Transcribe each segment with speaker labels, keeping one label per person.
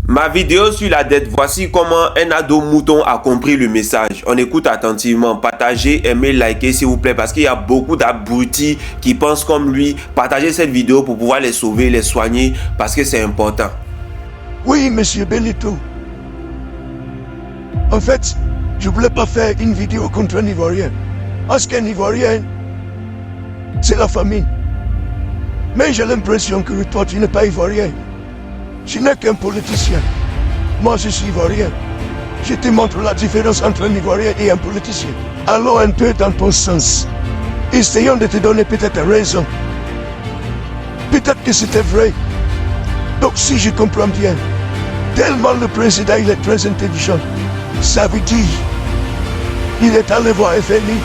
Speaker 1: Ma vidéo sur la dette, voici comment un ado mouton a compris le message. On écoute attentivement, partagez, aimez, likez s'il vous plaît parce qu'il y a beaucoup d'abrutis qui pensent comme lui. Partagez cette vidéo pour pouvoir les sauver, les soigner parce que c'est important.
Speaker 2: Oui, monsieur Benito. En fait, je voulais pas faire une vidéo contre un Ivoirien. Parce qu'un Ivoirien, c'est la famine. Mais j'ai l'impression que toi, tu n'es pas Ivoirien. Je n'ai qu'un politicien. Moi, je suis Ivoirien. Je te montre la différence entre un Ivoirien et un politicien. Allons un peu dans ton sens. Essayons de te donner peut-être raison. Peut-être que c'était vrai. Donc, si je comprends bien, tellement le président il est très intelligent, ça veut dire il est allé voir FMI.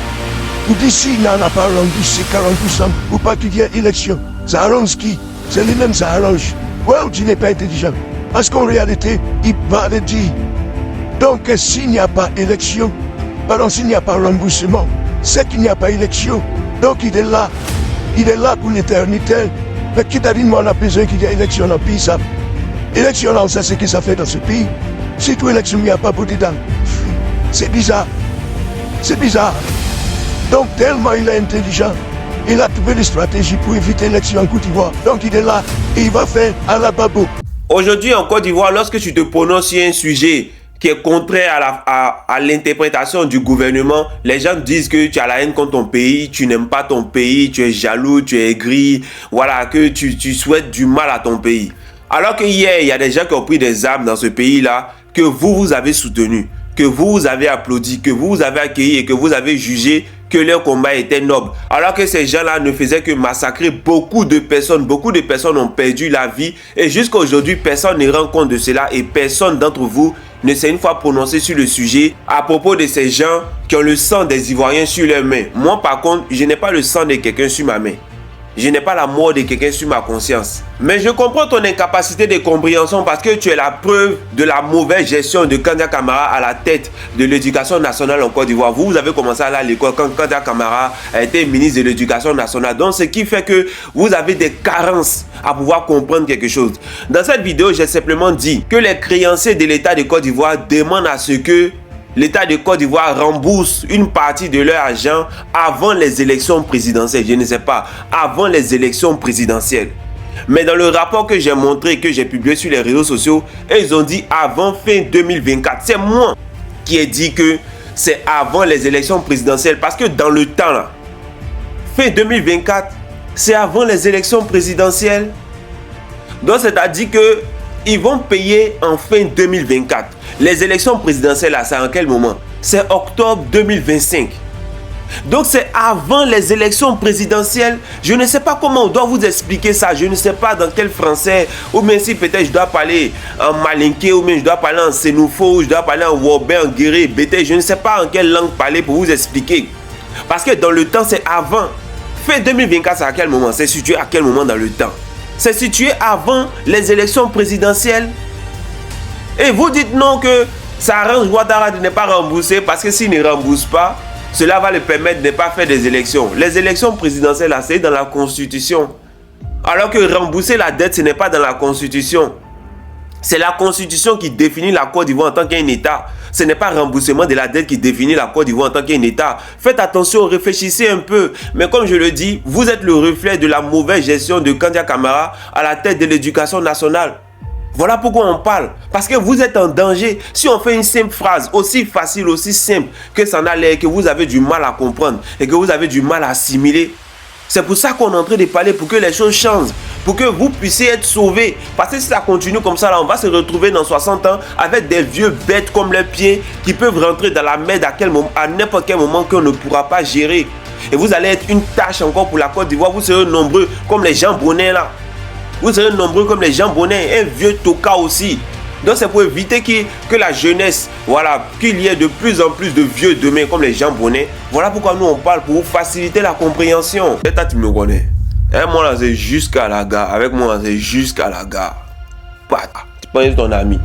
Speaker 2: Ou d'ici, il n'en a pas rendu ses 40% ou pas qu'il y ait élection. Ça arrange qui? C'est lui-même, ça arrange. Well, tu n'es pas intelligent. Parce qu'en réalité, il va le dire. Donc, s'il n'y a pas élection, pardon, s'il n'y a pas remboursement, c'est qu'il n'y a pas élection. Donc, il est là. Il est là pour l'éternité. Mais qui t'a dit, moi, on a besoin qu'il y ait élection dans le pays, ça. Élection, on sait ce que ça fait dans ce pays. Si tout élection, il n'y a pas pour dedans. C'est bizarre. C'est bizarre. Donc, tellement il est intelligent, il a trouvé des stratégies pour éviter l'élection en Côte d'Ivoire. Donc, il est là et il va faire à la babo.
Speaker 1: Aujourd'hui en Côte d'Ivoire, lorsque tu te prononces sur un sujet qui est contraire à l'interprétation du gouvernement, les gens disent que tu as la haine contre ton pays, tu n'aimes pas ton pays, tu es jaloux, tu es aigri, voilà, que tu souhaites du mal à ton pays. Alors que hier, il y a des gens qui ont pris des armes dans ce pays-là, que vous avez soutenu, que vous avez applaudi, que vous avez accueilli et que vous avez jugé que leur combat était noble. Alors que ces gens-là ne faisaient que massacrer beaucoup de personnes ont perdu la vie et jusqu'à aujourd'hui, personne ne rend compte de cela et personne d'entre vous ne s'est une fois prononcé sur le sujet à propos de ces gens qui ont le sang des Ivoiriens sur leurs mains. Moi par contre, je n'ai pas le sang de quelqu'un sur ma main. Je n'ai pas la mort de quelqu'un sur ma conscience. Mais je comprends ton incapacité de compréhension parce que tu es la preuve de la mauvaise gestion de Kandia Camara à la tête de l'éducation nationale en Côte d'Ivoire. Vous avez commencé à aller à l'école quand Kandia Camara a été ministre de l'éducation nationale. Donc, ce qui fait que vous avez des carences à pouvoir comprendre quelque chose. Dans cette vidéo, j'ai simplement dit que les créanciers de l'État de Côte d'Ivoire demandent à ce que l'État de Côte d'Ivoire rembourse une partie de leur argent avant les élections présidentielles. Je ne sais pas, avant les élections présidentielles. Mais dans le rapport que j'ai montré, que j'ai publié sur les réseaux sociaux, ils ont dit avant fin 2024. C'est moi qui ai dit que c'est avant les élections présidentielles. Parce que dans le temps, là, fin 2024, c'est avant les élections présidentielles. Donc c'est-à-dire que ils vont payer en fin 2024. Les élections présidentielles, là, c'est en quel moment? C'est octobre 2025. Donc, c'est avant les élections présidentielles. Je ne sais pas comment on doit vous expliquer ça. Je ne sais pas dans quel français. Ou bien si peut-être je dois parler en malinké, ou bien je dois parler en sénoufo, ou je dois parler en wobé, en guéré, bété. Je ne sais pas en quelle langue parler pour vous expliquer. Parce que dans le temps, c'est avant. Fin 2024, c'est à quel moment? C'est situé à quel moment dans le temps? C'est situé avant les élections présidentielles. Et vous dites non que ça arrange Ouattara de ne pas rembourser parce que s'il ne rembourse pas, cela va le permettre de ne pas faire des élections. Les élections présidentielles, c'est dans la Constitution. Alors que rembourser la dette, ce n'est pas dans la Constitution. C'est la Constitution qui définit la Côte d'Ivoire en tant qu'un État. Ce n'est pas remboursement de la dette qui définit la Côte d'Ivoire en tant qu'un État. Faites attention, réfléchissez un peu. Mais comme je le dis, vous êtes le reflet de la mauvaise gestion de Kandia Camara à la tête de l'éducation nationale. Voilà pourquoi on parle. Parce que vous êtes en danger. Si on fait une simple phrase, aussi facile, aussi simple que ça n'a l'air, que vous avez du mal à comprendre et que vous avez du mal à assimiler, c'est pour ça qu'on est en train de parler, pour que les choses changent, pour que vous puissiez être sauvés. Parce que si ça continue comme ça, là, on va se retrouver dans 60 ans avec des vieux bêtes comme les pieds qui peuvent rentrer dans la merde à n'importe quel moment qu'on ne pourra pas gérer. Et vous allez être une tâche encore pour la Côte d'Ivoire. Vous serez nombreux comme les gens bonnets là. Vous serez nombreux comme les gens bonnets, un vieux toka aussi. Donc c'est pour éviter que la jeunesse, voilà, qu'il y ait de plus en plus de vieux demain comme les gens bonnets. Voilà pourquoi nous on parle, pour vous faciliter la compréhension. Et toi tu me connais. Et moi là c'est jusqu'à la gare. Avec moi c'est jusqu'à la gare. Tu penses ton ami.